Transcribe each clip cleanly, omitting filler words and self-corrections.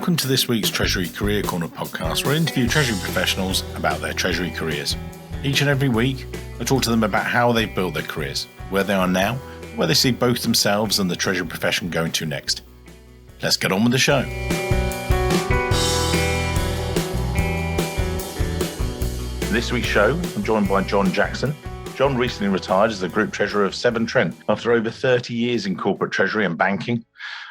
Welcome to this week's Treasury Career Corner podcast, where I interview Treasury professionals about their Treasury careers. Each and every week, I talk to them about how they've built their careers, where they are now, where they see both themselves and the Treasury profession going to next. Let's get on with the show. This week's show, I'm joined by John Jackson. John recently retired as the Group Treasurer of Severn, Trent after over 30 years in corporate treasury and banking.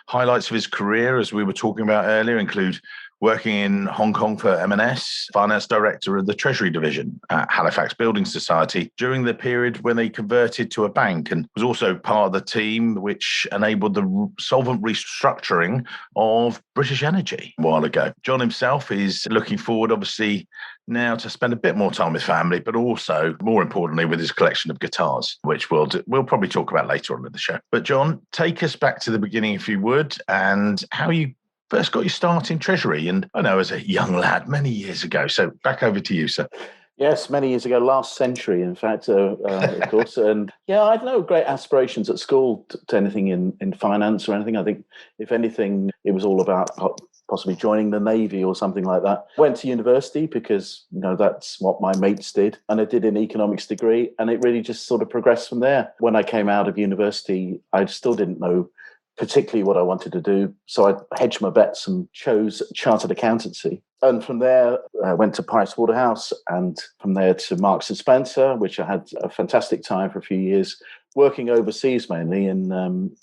Highlights of his career, as we were talking about earlier, include working in Hong Kong for M&S, Finance Director of the Treasury Division at Halifax Building Society during the period when they converted to a bank, and was also part of the team which enabled the solvent restructuring of British Energy a while ago. John himself is looking forward, obviously, now to spend a bit more time with family, but also, more importantly, with his collection of guitars, which we'll probably talk about later on in the show. But John, take us back to the beginning, if you would, and how you first got your start in Treasury. And I know as a young lad, many years ago. So back over to you, sir. Yes, many years ago, last century, in fact, of course. And yeah, I had no great aspirations at school to anything in finance or anything. I think, if anything, it was all about possibly joining the Navy or something like that. Went to university because, that's what my mates did. And I did an economics degree, and it really just sort of progressed from there. When I came out of university, I still didn't know particularly what I wanted to do. So I hedged my bets and chose chartered accountancy. And from there, I went to Pricewaterhouse, and from there to Marks and Spencer, which I had a fantastic time for a few years, working overseas mainly, and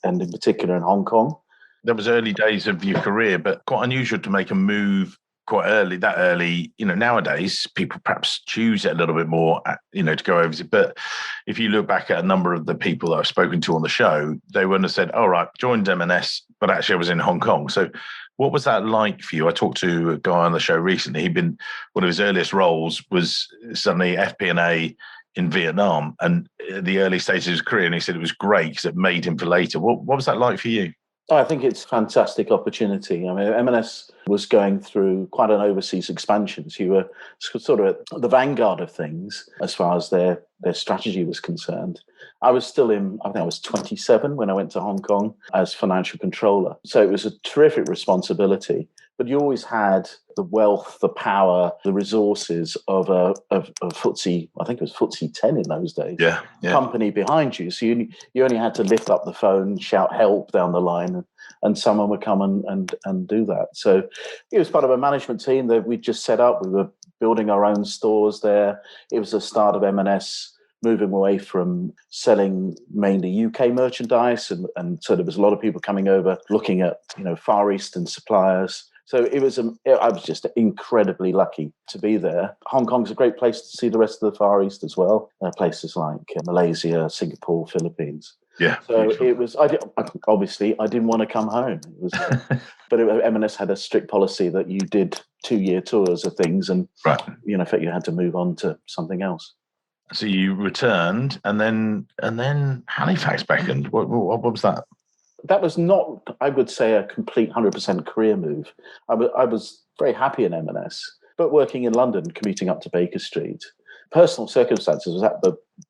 in particular in Hong Kong. That was early days of your career, but quite unusual to make a move quite early, that early. Nowadays, people perhaps choose it a little bit more, to go overseas. But if you look back at a number of the people that I've spoken to on the show, they wouldn't have said, all right, joined M&S, but actually I was in Hong Kong. So what was that like for you? I talked to a guy on the show recently. One of his earliest roles was suddenly FP&A in Vietnam, and the early stages of his career. And he said it was great because it made him for later. What was that like for you? I think it's a fantastic opportunity. I mean, M&S was going through quite an overseas expansion. So you were sort of at the vanguard of things as far as their strategy was concerned. I was still I think I was 27 when I went to Hong Kong as financial controller. So it was a terrific responsibility. But you always had the wealth, the power, the resources of a FTSE, I think it was FTSE 10 in those days, company behind you. So you only had to lift up the phone, shout help down the line, and someone would come and do that. So it was part of a management team that we just set up. We were building our own stores there. It was the start of M&S moving away from selling mainly UK merchandise. And so there was a lot of people coming over looking at, Far Eastern suppliers. So I was just incredibly lucky to be there. Hong Kong's a great place to see the rest of the Far East as well. Places like Malaysia, Singapore, Philippines. Yeah. So it was. Obviously, I didn't want to come home. It was, but M&S had a strict policy that you did 2-year tours of things, and right. In fact, you had to move on to something else. So you returned, and then Halifax beckoned. What was that? That was not, I would say, a complete 100% career move. I was very happy in M&S, but working in London, commuting up to Baker Street. Personal circumstances was that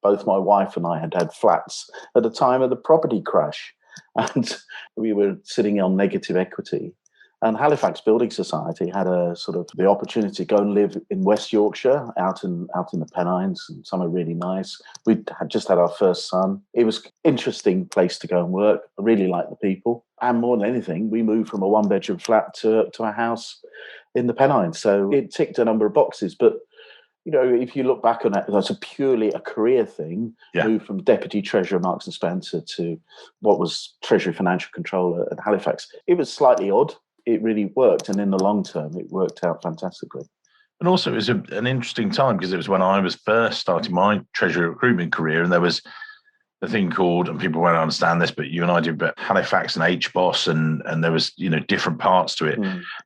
both my wife and I had flats at the time of the property crash, and we were sitting on negative equity. And Halifax Building Society had a sort of the opportunity to go and live in West Yorkshire, out in the Pennines, and somewhere really nice. We had just had our first son. It was an interesting place to go and work. I really liked the people. And more than anything, we moved from a 1-bedroom flat to a house in the Pennines. So it ticked a number of boxes. But, if you look back on it, that's purely a career thing. Yeah. Moved from Deputy Treasurer Marks and Spencer to what was Treasury Financial Controller at Halifax. It was slightly odd. It really worked, and in the long term, it worked out fantastically. And also, it was an interesting time because it was when I was first starting my Treasury recruitment career, and there was a thing called, and people won't understand this, but you and I did, but Halifax and HBOS, and there was different parts to it.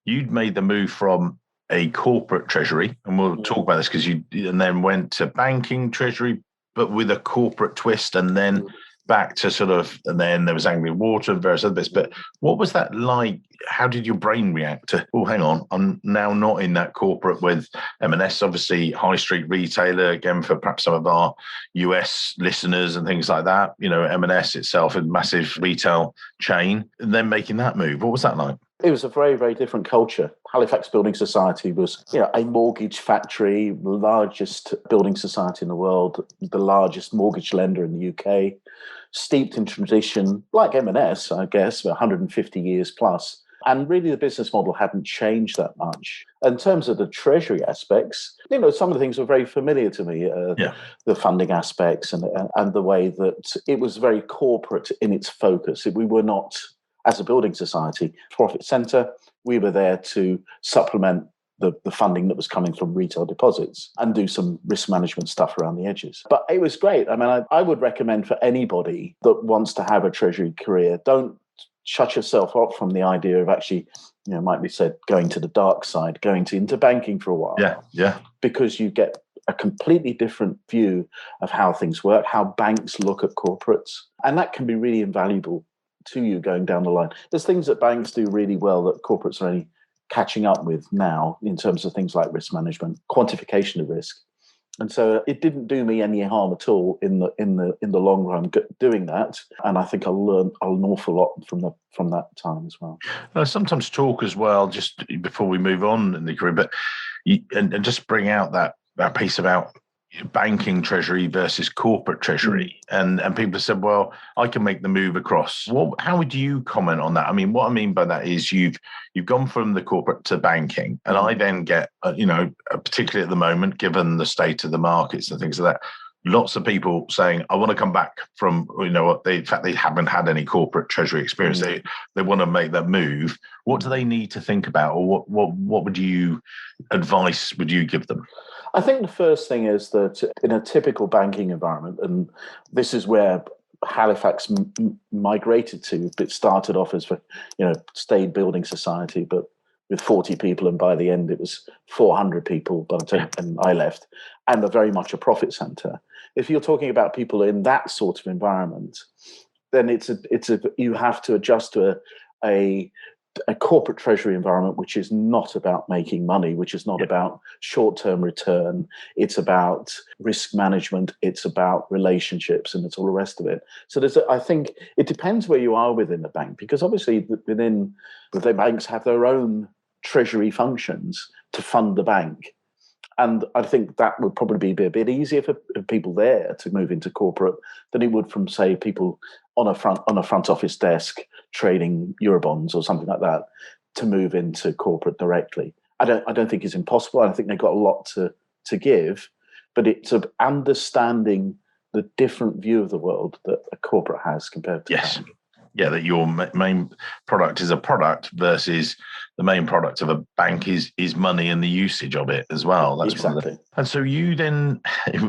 You'd made the move from a corporate treasury, and we'll talk about this because and then went to banking treasury, but with a corporate twist, and then back to and then there was Anglian Water and various other bits. But what was that like? How did your brain react to, oh, hang on, I'm now not in that corporate with M&S, obviously high street retailer, again, for perhaps some of our US listeners and things like that. M&S itself, a massive retail chain, and then making that move. What was that like? It was a very, very different culture. Halifax Building Society was, a mortgage factory, the largest building society in the world, the largest mortgage lender in the UK, steeped in tradition, like M&S, I guess, 150 years plus. And really, the business model hadn't changed that much. In terms of the treasury aspects, some of the things were very familiar to me. The funding aspects and the way that it was very corporate in its focus. We were not, as a building society, profit centre. We were there to supplement the funding that was coming from retail deposits and do some risk management stuff around the edges. But it was great. I mean, I would recommend for anybody that wants to have a treasury career, don't shut yourself off from the idea of actually, might be said, going to the dark side, going into banking for a while. Yeah. Because you get a completely different view of how things work, how banks look at corporates. And that can be really invaluable to you going down the line. There's things that banks do really well that corporates are only catching up with now in terms of things like risk management, quantification of risk. And so it didn't do me any harm at all in the long run doing that. And I think I learned an awful lot from that time as well. I sometimes talk as well, just before we move on in the career, but and just bring out that piece about banking treasury versus corporate treasury. And people have said, well, I can make the move across. How would you comment on that? I mean, what I mean by that is you've gone from the corporate to banking, and I then get, particularly at the moment, given the state of the markets and things like that, lots of people saying, I want to come back from, in fact, they haven't had any corporate treasury experience. They want to make that move. What do they need to think about, or what advice would you give them? I think the first thing is that in a typical banking environment, and this is where Halifax migrated to, it started off as stayed building society, but with 40 people, and by the end it was 400 people by the time and I left, and very much a profit centre. If you're talking about people in that sort of environment, then you have to adjust to a corporate treasury environment which is not about making money, which is not about short-term return. It's about risk management. It's about relationships, and it's all the rest of it. So I think it depends where you are within the bank, because obviously the banks have their own treasury functions to fund the bank. And I think that would probably be a bit easier for people there to move into corporate than it would from, say, people on a front office desk trading Eurobonds or something like that to move into corporate directly. I don't think it's impossible. I think they've got a lot to give, but it's understanding the different view of the world that a corporate has compared to bank. Yeah, that your main product is a product versus the main product of a bank is money and the usage of it as well. That's exactly. And so you then,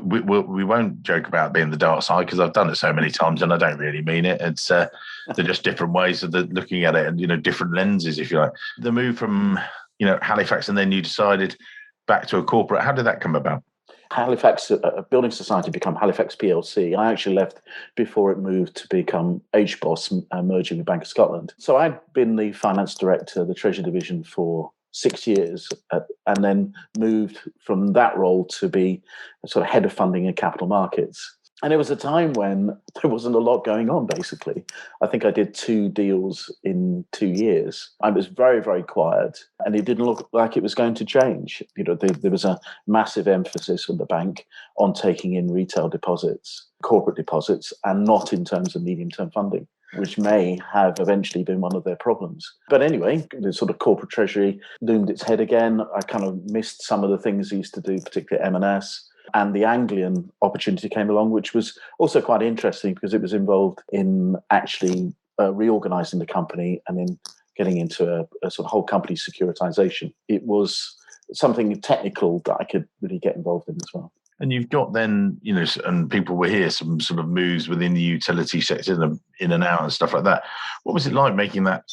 we won't joke about being the dark side, because I've done it so many times and I don't really mean it. It's they're just different ways of looking at it, and different lenses, if you like. The move from Halifax, and then you decided back to a corporate. How did that come about? Halifax Building Society become Halifax PLC. I actually left before it moved to become HBOS, merging with Bank of Scotland. So I'd been the finance director, the Treasury Division, for 6 years, and then moved from that role to be sort of head of funding and capital markets. And it was a time when there wasn't a lot going on, basically. I think I did 2 deals in 2 years. I was very, very quiet, and it didn't look like it was going to change. There was a massive emphasis from the bank on taking in retail deposits, corporate deposits, and not in terms of medium-term funding, which may have eventually been one of their problems. But anyway, the sort of corporate treasury loomed its head again. I kind of missed some of the things I used to do, particularly M&S. And the Anglian opportunity came along, which was also quite interesting because it was involved in actually reorganising the company and then getting into a sort of whole company securitization. It was something technical that I could really get involved in as well. And you've got then, and people were here, some sort of moves within the utility sector, in and out and stuff like that. What was it like making that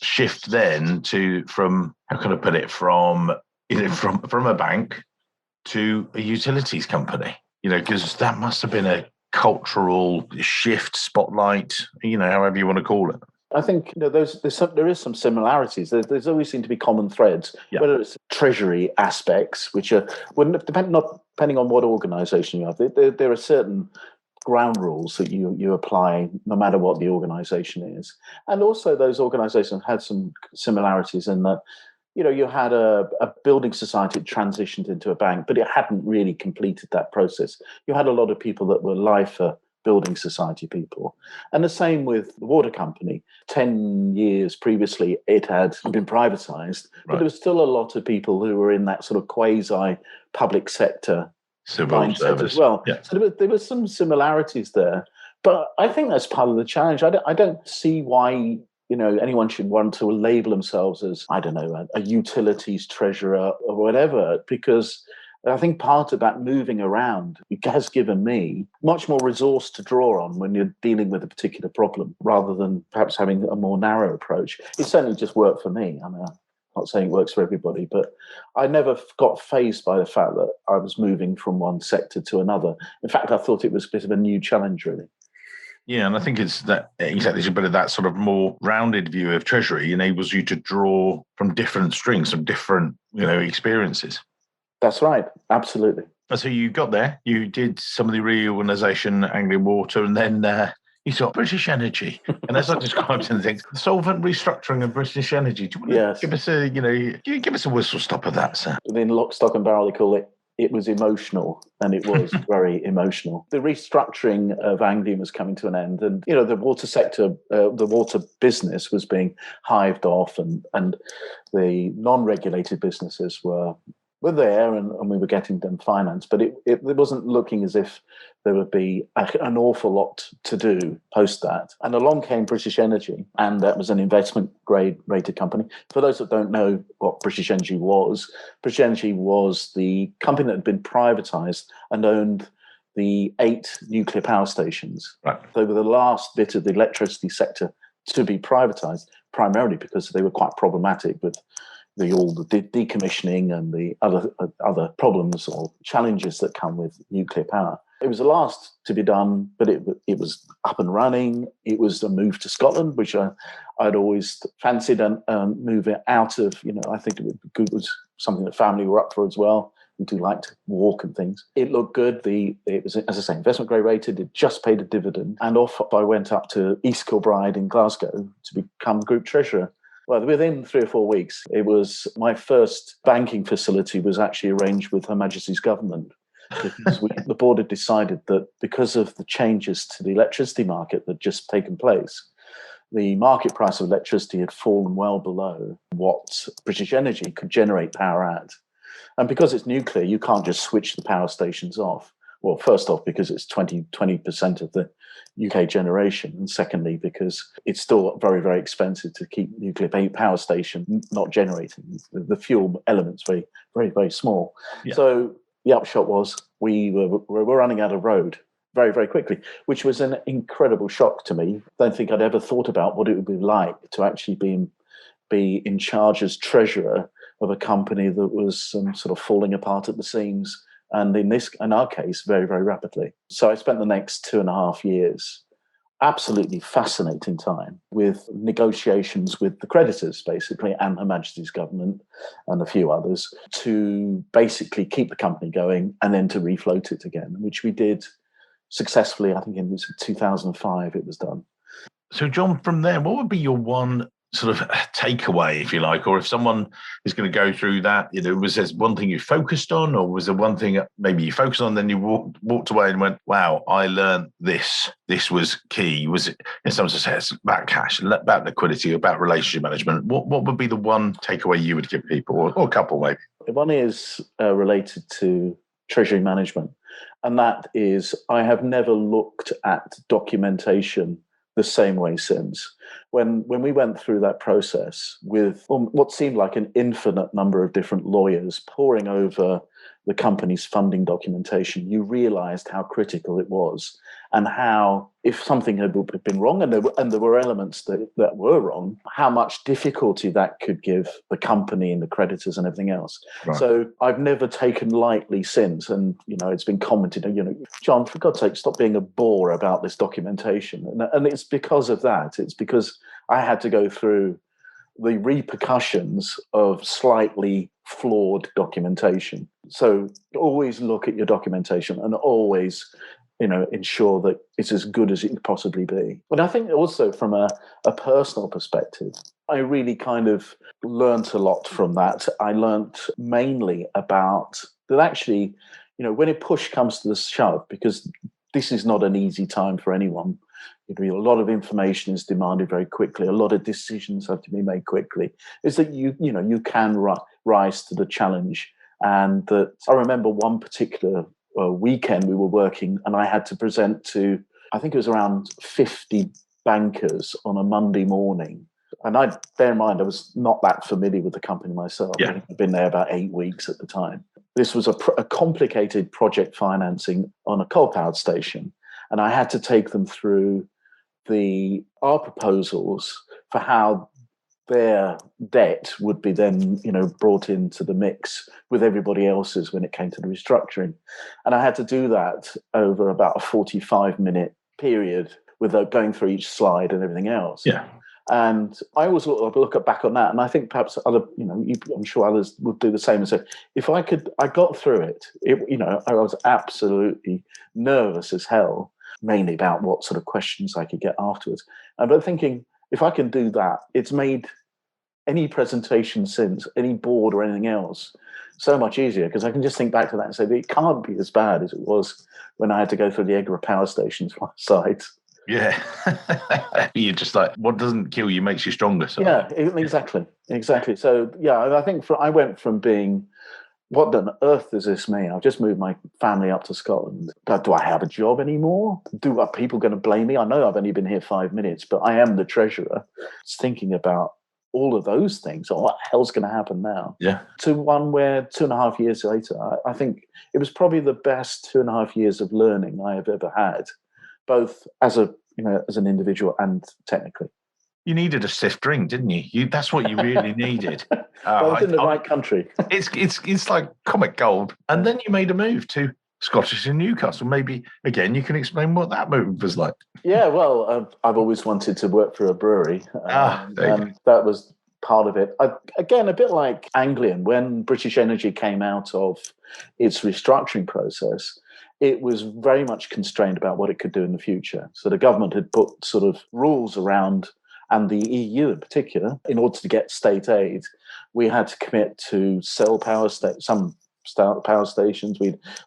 shift then from a bank to a utilities company? Because that must have been a cultural shift, spotlight, however you want to call it. I think there is some similarities. There's always seem to be common threads, whether it's treasury aspects, which are depending on what organisation you have. There are certain ground rules that you apply no matter what the organization is. And also those organizations had some similarities in that, you had a building society that transitioned into a bank, but it hadn't really completed that process. You had a lot of people that were lifer building society people. And the same with the water company. 10 years previously, it had been privatized, but there was still a lot of people who were in that sort of quasi-public sector civil service as well. Yeah. So there were some similarities there. But I think that's part of the challenge. I don't see why anyone should want to label themselves as, I don't know, a utilities treasurer or whatever, because I think part of that moving around has given me much more resource to draw on when you're dealing with a particular problem, rather than perhaps having a more narrow approach. It certainly just worked for me. I mean, I'm not saying it works for everybody, but I never got fazed by the fact that I was moving from one sector to another. In fact, I thought it was a bit of a new challenge, really. Yeah, and I think it's that exactly a bit of that sort of more rounded view of Treasury enables you to draw from different strings, from different, experiences. That's right. Absolutely. So you got there, you did some of the reorganisation, Anglian Water, and then you saw British Energy. And as I described in things, the solvent restructuring of British Energy. Do you want to give us give us a whistle stop of that, sir? In lock, stock and barrel, they call it. It was emotional, and it was very emotional. The restructuring of Anglian was coming to an end, and the water sector, the water business was being hived off, and the non-regulated businesses were there, and we were getting them financed, but it wasn't looking as if there would be an awful lot to do post that. And along came British Energy, and that was an investment grade rated company. For those that don't know what British Energy was the company that had been privatized and owned the 8 nuclear power stations. Right. They were the last bit of the electricity sector to be privatized, primarily because they were quite problematic with all the decommissioning and the other problems or challenges that come with nuclear power. It was the last to be done, but it was up and running. It was a move to Scotland, which I'd always fancied, and move it out of, I think it was something that family were up for as well. We do like to walk and things. It looked good. It was, as I say, investment grade rated. It just paid a dividend. And off I went up to East Kilbride in Glasgow to become group treasurer. Well, within 3 or 4 weeks, it was my first banking facility was actually arranged with Her Majesty's government, because the board had decided that because of the changes to the electricity market that had just taken place, the market price of electricity had fallen well below what British Energy could generate power at. And because it's nuclear, you can't just switch the power stations off. Well, first off, because it's 20% of the UK generation. And secondly, because it's still very, very expensive to keep nuclear power station not generating. The fuel element's very, very, very small. Yeah. So the upshot was we were running out of road very, very quickly, which was an incredible shock to me. I don't think I'd ever thought about what it would be like to actually be in charge as treasurer of a company that was sort of falling apart at the seams. And in our case, very, very rapidly. So I spent the next 2.5 years, absolutely fascinating time, with negotiations with the creditors, basically, and Her Majesty's government and a few others, to basically keep the company going and then to refloat it again, which we did successfully. I think it was 2005 it was done. So, John, from there, what would be your one sort of takeaway, if you like, or if someone is going to go through that, was there one thing you focused on, or was there one thing maybe you focused on, then you walked away and went, wow, I learned this was key? Was it, in some sense, about cash, about liquidity, about relationship management? What would be the one takeaway you would give people, or a couple maybe? One is related to treasury management, and that is I have never looked at documentation the same way since. When we went through that process with what seemed like an infinite number of different lawyers poring over the company's funding documentation, you realized how critical it was, and how, if something had been wrong, and there were elements that were wrong, how much difficulty that could give the company and the creditors and everything else. Right. So I've never taken lightly since, and it's been commented, John, for God's sake, stop being a bore about this documentation. And it's because of that. It's because I had to go through the repercussions of slightly flawed documentation. So always look at your documentation, and always ensure that it's as good as it could possibly be. But I think also from a personal perspective, I really kind of learnt a lot from that. I learnt mainly about that actually, when a push comes to the shove, because this is not an easy time for anyone. A lot of information is demanded very quickly. A lot of decisions have to be made quickly. Is that you can rise to the challenge, and that I remember one particular weekend we were working, and I had to present to, I think it was around 50 bankers on a Monday morning. And bear in mind, I was not that familiar with the company myself. Yeah. I'd been there about 8 weeks at the time. This was a complicated project financing on a coal-powered station, and I had to take them through our proposals for how their debt would be then, brought into the mix with everybody else's when it came to the restructuring. And I had to do that over about a 45-minute period without going through each slide and everything else. Yeah. And I always look back on that, and I think perhaps other, I'm sure others would do the same and say, if I got through it, I was absolutely nervous as hell, mainly about what sort of questions I could get afterwards. But thinking, if I can do that, it's made any presentation since, any board or anything else, so much easier, because I can just think back to that and say, it can't be as bad as it was when I had to go through the Egra power stations sites. Yeah. You're just like, what doesn't kill you makes you stronger. So. Yeah, exactly. So, I think I went from being, what on earth does this mean? I've just moved my family up to Scotland. Do I have a job anymore? Are people going to blame me? I know I've only been here 5 minutes, but I am the treasurer. It's thinking about all of those things. What the hell's going to happen now? Yeah. To one where 2.5 years later, I think it was probably the best 2.5 years of learning I have ever had, both as an individual and technically. You needed a stiff drink, didn't you? That's what you really needed. Well, it's in the right country. It's like comic gold. And then you made a move to Scottish and Newcastle. Maybe, again, you can explain what that move was like. Yeah, well, I've always wanted to work for a brewery. There that was part of it. Again, a bit like Anglian, when British Energy came out of its restructuring process, it was very much constrained about what it could do in the future. So the government had put sort of rules around, and the EU in particular, in order to get state aid, we had to commit to sell some power stations,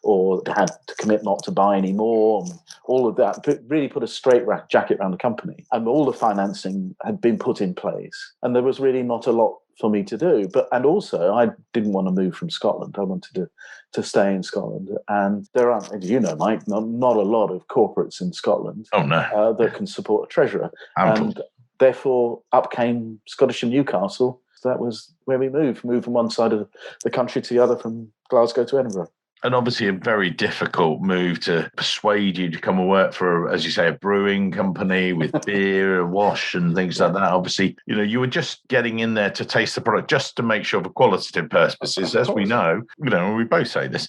or had to commit not to buy any more, all of that, but really put a straight jacket around the company. And all the financing had been put in place. And there was really not a lot for me to do. And also, I didn't want to move from Scotland. I wanted to stay in Scotland. And there are, as you know, Mike, not a lot of corporates in Scotland that can support a treasurer. And therefore, up came Scottish and Newcastle. So that was where we moved from one side of the country to the other, from Glasgow to Edinburgh. And obviously a very difficult move to persuade you to come and work for, as you say, a brewing company with beer, a wash and things like that. Obviously, you were just getting in there to taste the product just to make sure for qualitative purposes, as we know, we both say this.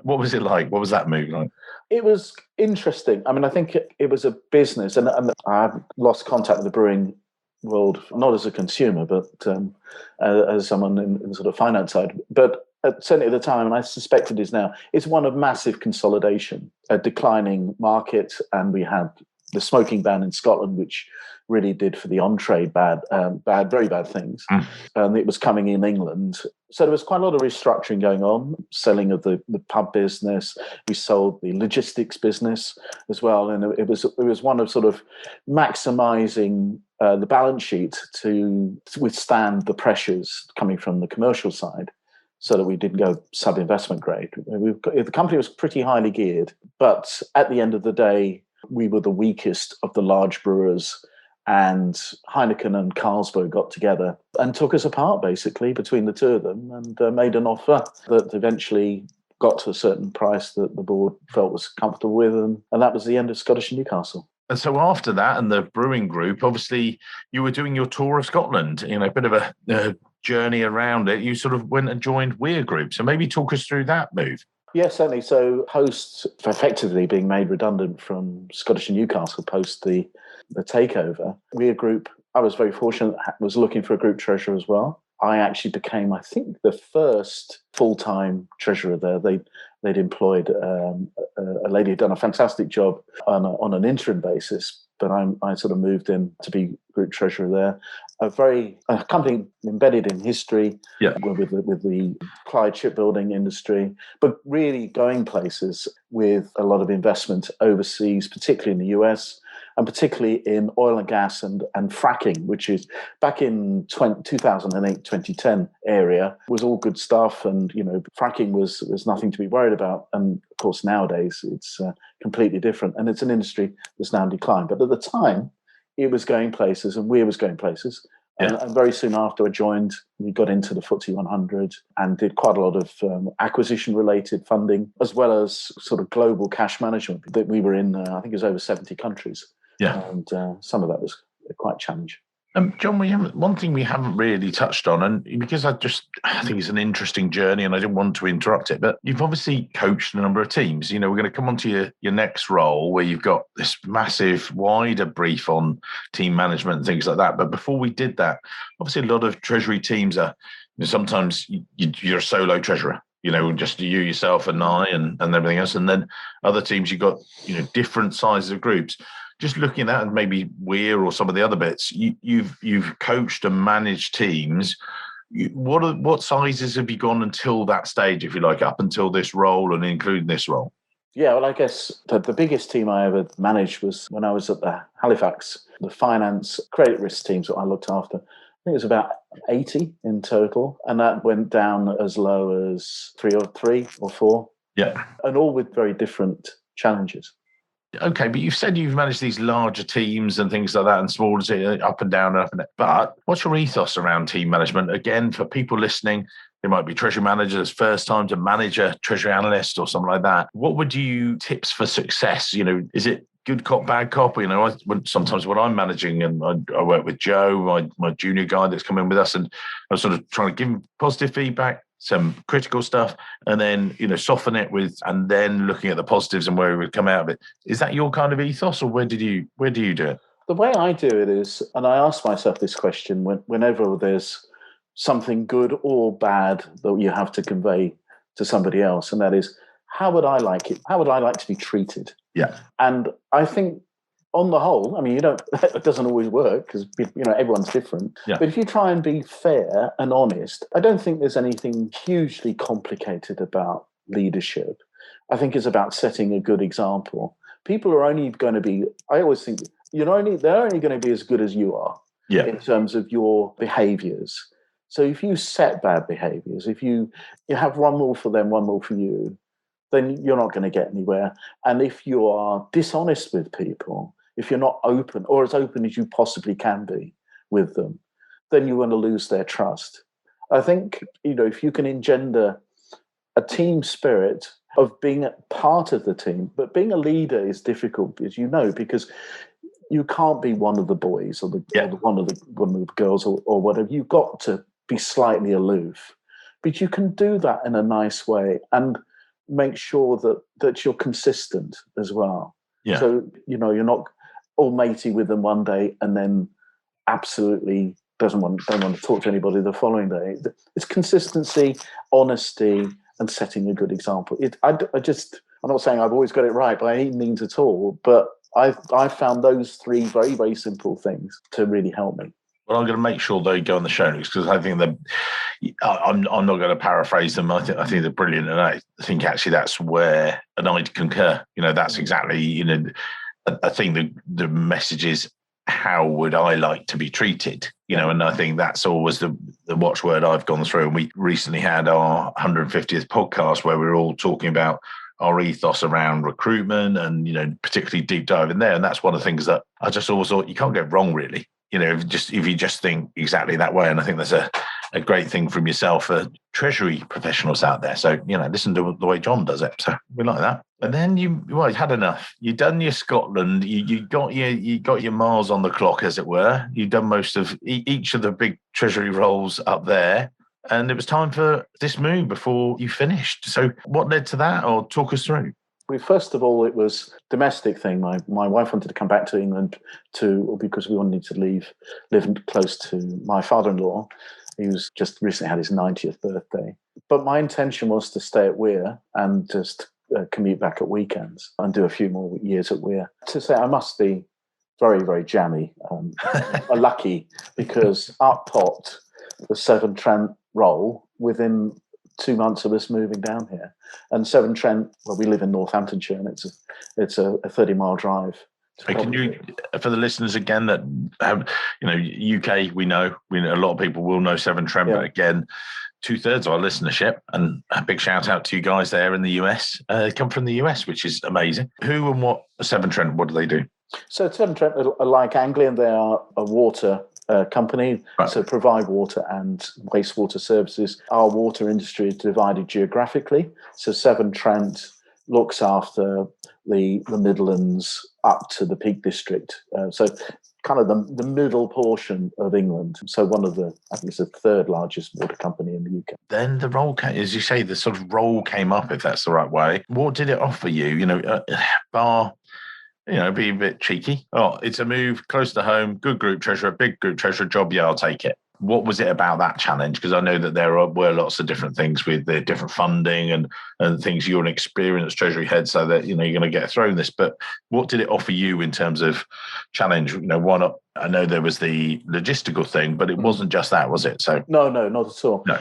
What was it like? What was that move like? It was interesting. I mean, I think it was a business, and I've lost contact with the brewing world, not as a consumer, but as someone in the sort of finance side. But certainly at the time, and I suspect it is now, it's one of massive consolidation, a declining market, and we had the smoking ban in Scotland, which really did for the on-trade very bad things. And it was coming in England. So there was quite a lot of restructuring going on, selling of the pub business. We sold the logistics business as well. And it was one of sort of maximising the balance sheet to withstand the pressures coming from the commercial side, so that we didn't go sub-investment grade. The company was pretty highly geared, but at the end of the day, we were the weakest of the large brewers, and Heineken and Carlsberg got together and took us apart, basically, between the two of them, and made an offer that eventually got to a certain price that the board felt was comfortable with, and that was the end of Scottish and Newcastle. And so after that, and the brewing group, obviously, you were doing your tour of Scotland, a bit of a journey around it. You sort of went and joined Weir Group. So maybe talk us through that move. Yes, certainly. So post effectively being made redundant from Scottish and Newcastle post the takeover, Weir Group, I was very fortunate, was looking for a group treasurer as well. I actually became, I think, the first full-time treasurer there. They'd employed a lady who'd done a fantastic job on an interim basis, but I sort of moved in to be group treasurer there. A company embedded in history, with the Clyde shipbuilding industry, but really going places with a lot of investment overseas, particularly in the US, and particularly in oil and gas and fracking, which is back in 2008, 2010 area, was all good stuff. And, fracking was nothing to be worried about. And of course, nowadays it's completely different. And it's an industry that's now in decline. But at the time, it was going places and we was going places. Yeah. And very soon after I joined, we got into the FTSE 100 and did quite a lot of acquisition-related funding, as well as sort of global cash management that we were in, I think it was over 70 countries. Yeah. And some of that was quite challenging. John, one thing we haven't really touched on, and because I think it's an interesting journey and I didn't want to interrupt it, but you've obviously coached a number of teams. We're going to come on to your next role where you've got this massive, wider brief on team management and things like that. But before we did that, obviously a lot of Treasury teams are, sometimes you're a solo treasurer. Just you, yourself, and I, and everything else. And then other teams, you've got, different sizes of groups. Just looking at maybe Weir or some of the other bits, you've coached and managed teams. What sizes have you gone until that stage, if you like, up until this role and including this role? Yeah, well, I guess the biggest team I ever managed was when I was at the Halifax, the finance credit risk teams that I looked after. I think it was about 80 in total, and that went down as low as three or four. Yeah, and all with very different challenges. Okay, but you've said you've managed these larger teams and things like that, and smaller, up and down and up and down. But what's your ethos around team management? Again, for people listening, they might be treasury managers, first time to manage a treasury analyst or something like that. What would you tips for success? Is it good cop, bad cop? Sometimes when I'm managing, and I work with Joe, my junior guy that's come in with us, and I'm sort of trying to give him positive feedback, some critical stuff, and then soften it and then looking at the positives and where we would come out of it. Is that your kind of ethos, or where do you do it? The way I do it is, and I ask myself this question whenever there's something good or bad that you have to convey to somebody else, and that is, how would I like it? How would I like to be treated? Yeah. And I think, on the whole, it doesn't always work because, everyone's different. Yeah. But if you try and be fair and honest, I don't think there's anything hugely complicated about leadership. I think it's about setting a good example. People are only going to be, I always think, they're only going to be as good as you are in terms of your behaviors. So if you set bad behaviors, if you have one rule for them, one rule for you, then you're not going to get anywhere. And if you are dishonest with people, if you're not open, or as open as you possibly can be with them, then you're going to lose their trust. I think, if you can engender a team spirit of being a part of the team, but being a leader is difficult, as you know, because you can't be one of the boys or one of the girls or whatever. You've got to be slightly aloof, but you can do that in a nice way and make sure that you're consistent as well. Yeah. So, you're not all matey with them one day and then absolutely don't want to talk to anybody the following day. It's consistency, honesty, and setting a good example. I'm not saying I've always got it right by any means at all, but I've found those three very, very simple things to really help me. Well, I'm going to make sure they go on the show notes because I think I'm not going to paraphrase them. I think they're brilliant, and I think actually that's where, and I'd concur. That's exactly. I think the message is, how would I like to be treated? And I think that's always the watchword I've gone through. And we recently had our 150th podcast where we were all talking about our ethos around recruitment and particularly deep dive in there. And that's one of the things that I just always thought you can't get wrong, really. If you just think exactly that way. And I think that's a great thing from yourself for Treasury professionals out there. So, listen to the way John does it. So we like that. And then you had enough. You've done your Scotland. You got your miles on the clock, as it were. You've done most of each of the big Treasury roles up there. And it was time for this move before you finished. So what led to that, or talk us through? First of all, it was a domestic thing. My wife wanted to come back to England because we wanted to live close to my father-in-law He was just recently had his 90th birthday. But my intention was to stay at Weir and just commute back at weekends and do a few more years at Weir. To say I must be very, very jammy, lucky, because up popped the Severn Trent role within 2 months of us moving down here. And Severn Trent, well, we live in Northamptonshire, and it's a 30-mile drive. Can you, for the listeners again that have, UK, we know a lot of people will know Severn Trent, but again, 2/3 of our listenership, and a big shout out to you guys there in the US, come from the US, which is amazing. Who and what Severn Trent, what do they do? So Severn Trent are like Anglian. They are a water company, right. So provide water and wastewater services. Our water industry is divided geographically. So Severn Trent looks after the Midlands up to the Peak District. So kind of the middle portion of England. So one of the, I think it's the third largest water company in the UK. Then the role, as you say, the sort of role came up, if that's the right way. What did it offer you? Bar, be a bit cheeky. Oh, it's a move close to home, good group treasurer, big group treasurer job. Yeah, I'll take it. What was it about that challenge? Because I know that there were lots of different things with the different funding and things. You're an experienced treasury head, so that you're going to get thrown this. But what did it offer you in terms of challenge? One, I know there was the logistical thing, but it wasn't just that, was it? So no, not at all. No.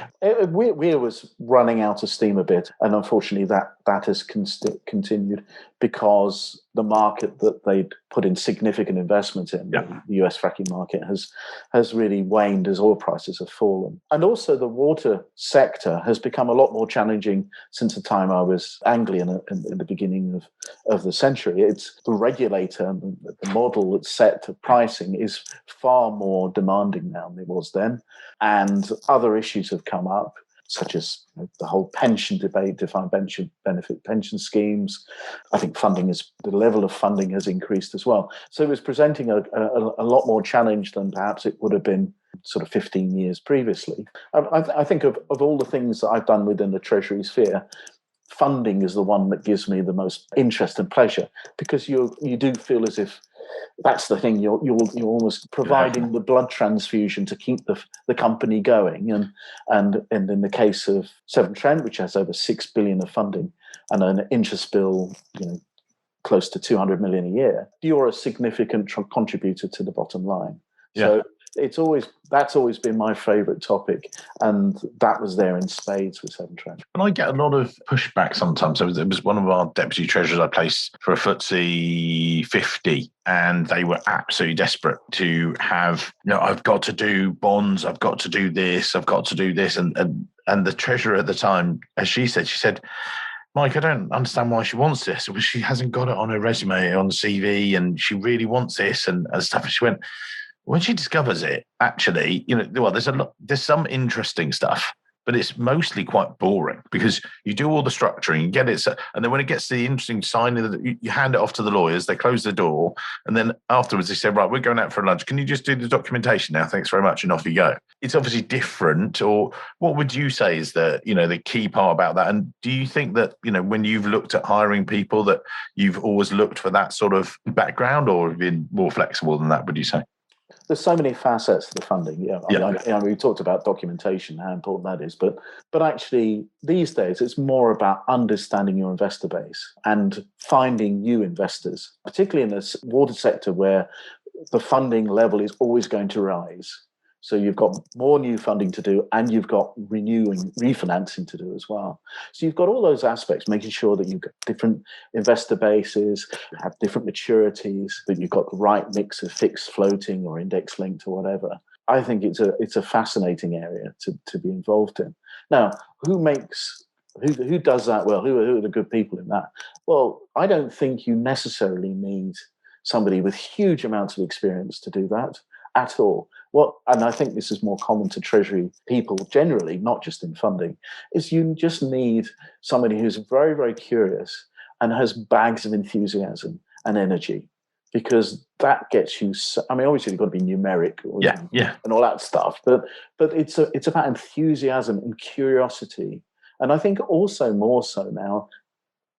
Weir was running out of steam a bit, and unfortunately that has continued because the market that they'd put in significant investment in, the US fracking market, has really waned as oil prices have fallen. And also the water sector has become a lot more challenging since the time I was Anglian in the beginning of the century. It's the regulator, the model that's set to pricing is far more demanding now than it was then. And other issues have come up, such as the whole pension debate, defined benefit pension schemes. I think the level of funding has increased as well. So it was presenting a lot more challenge than perhaps it would have been sort of 15 years previously. I think of all the things that I've done within the Treasury sphere, funding is the one that gives me the most interest and pleasure, because you do feel as if that's the thing. You're almost providing the blood transfusion to keep the company going. And in the case of Severn Trent, which has over $6 billion of funding and an interest bill, close to 200 million a year, you're a significant contributor to the bottom line. So that's always been my favourite topic, and that was there in spades with Severn Trent. And I get a lot of pushback sometimes. It was one of our deputy treasurers I placed for a FTSE 50, and they were absolutely desperate to have, I've got to do bonds, I've got to do this, I've got to do this. And the treasurer at the time, as she said, Mike, I don't understand why she wants this. Well, she hasn't got it on her resume, on the CV, and she really wants this and stuff. And she went, when she discovers it, actually, there's some interesting stuff, but it's mostly quite boring because you do all the structuring, you get it, and then when it gets to the interesting signing, you hand it off to the lawyers, they close the door, and then afterwards they say, right, we're going out for lunch. Can you just do the documentation now? Thanks very much, and off you go. It's obviously different. Or what would you say is the key part about that? And do you think that when you've looked at hiring people that you've always looked for that sort of background, or have been more flexible than that? Would you say? There's so many facets to the funding. We talked about documentation, how important that is, but actually these days it's more about understanding your investor base and finding new investors, particularly in this water sector where the funding level is always going to rise. So you've got more new funding to do, and you've got refinancing to do as well. So you've got all those aspects, making sure that you've got different investor bases, you have different maturities, that you've got the right mix of fixed, floating, or index linked, or whatever. I think it's a fascinating area to be involved in. Now, who does that well? Who are the good people in that? Well, I don't think you necessarily need somebody with huge amounts of experience to do that at all. And I think this is more common to Treasury people generally, not just in funding, is you just need somebody who's very, very curious and has bags of enthusiasm and energy, because that gets you. Obviously you've got to be numeric, and all that stuff, but it's about enthusiasm and curiosity, and I think also more so now,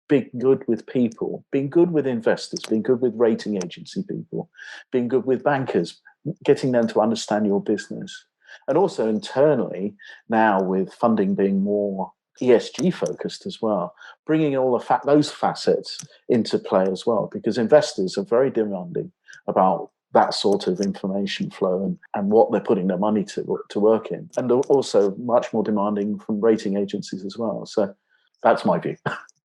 being good with people, being good with investors, being good with rating agency people, being good with bankers, getting them to understand your business. And also internally, now with funding being more ESG focused as well, bringing all those facets into play as well, because investors are very demanding about that sort of information flow and what they're putting their money to work in, and also much more demanding from rating agencies as well. So that's my view.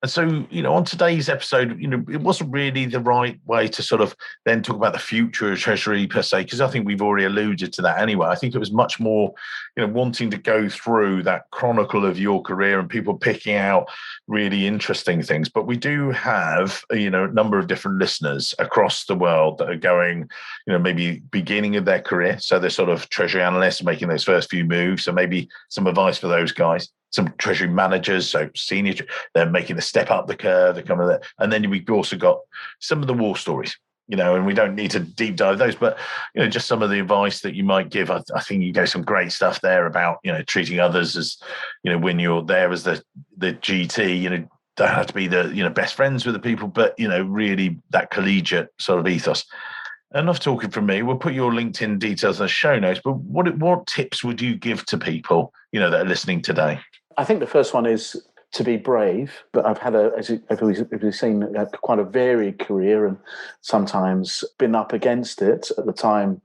And so, on today's episode, it wasn't really the right way to sort of then talk about the future of Treasury per se, because I think we've already alluded to that anyway. I think it was much more, wanting to go through that chronicle of your career and people picking out really interesting things. But we do have, a number of different listeners across the world that are going, maybe beginning of their career. So they're sort of Treasury analysts making those first few moves. So maybe some advice for those guys. Some Treasury managers, so senior, they're making the step up the curve, they're coming there. And then we've also got some of the war stories, and we don't need to deep dive those, but, just some of the advice that you might give. I think you gave some great stuff there about, treating others as, when you're there as the GT, don't have to be the, best friends with the people, but, really that collegiate sort of ethos. Enough talking from me. We'll put your LinkedIn details in the show notes, but what tips would you give to people, that are listening today? I think the first one is to be brave, but I've had, as you've seen, quite a varied career and sometimes been up against it at the time,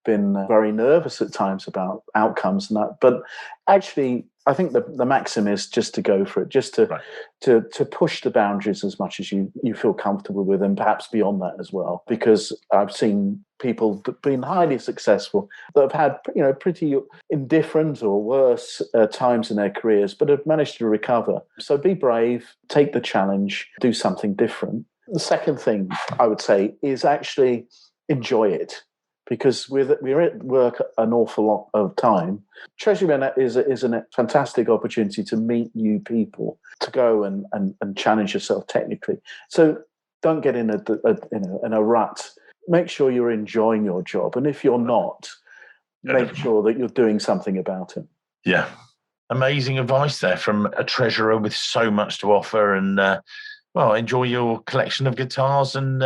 been very nervous at times about outcomes and that. But actually, I think the maxim is just to go for it, just to push the boundaries as much as you feel comfortable with, and perhaps beyond that as well. Because I've seen people that have been highly successful that have had pretty indifferent or worse times in their careers, but have managed to recover. So be brave, take the challenge, do something different. The second thing I would say is actually enjoy it. Because we're at work an awful lot of time. Treasury is a fantastic opportunity to meet new people, to go and challenge yourself technically. So don't get in a rut. Make sure you're enjoying your job, and if you're not, make sure that you're doing something about it. Yeah, amazing advice there from a treasurer with so much to offer, and enjoy your collection of guitars and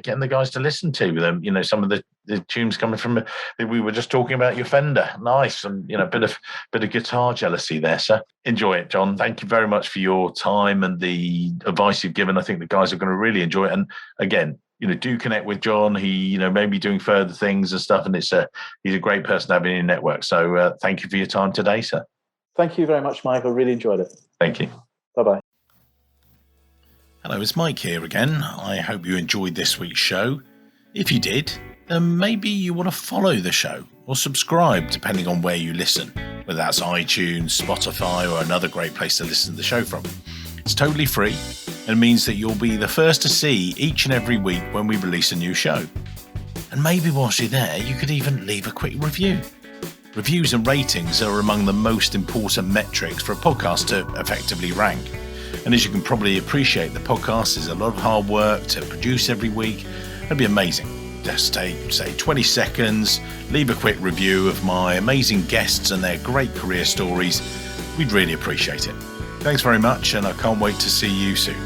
getting the guys to listen to them. Some of the tunes coming from, we were just talking about your Fender. Nice. And, a bit of guitar jealousy there. So enjoy it, John. Thank you very much for your time and the advice you've given. I think the guys are going to really enjoy it. And again, do connect with John. He, may be doing further things and stuff. And he's a great person to have in your network. So thank you for your time today, sir. Thank you very much, Mike. I really enjoyed it. Thank you. Bye-bye. Hello, it's Mike here again. I hope you enjoyed this week's show. If you did, then maybe you want to follow the show or subscribe, depending on where you listen, whether that's iTunes, Spotify, or another great place to listen to the show from. It's totally free and means that you'll be the first to see each and every week when we release a new show. And maybe whilst you're there, you could even leave a quick review. Reviews and ratings are among the most important metrics for a podcast to effectively rank. And as you can probably appreciate, the podcast is a lot of hard work to produce every week. It'd be amazing. Just take, say, 20 seconds, leave a quick review of my amazing guests and their great career stories. We'd really appreciate it. Thanks very much, and I can't wait to see you soon.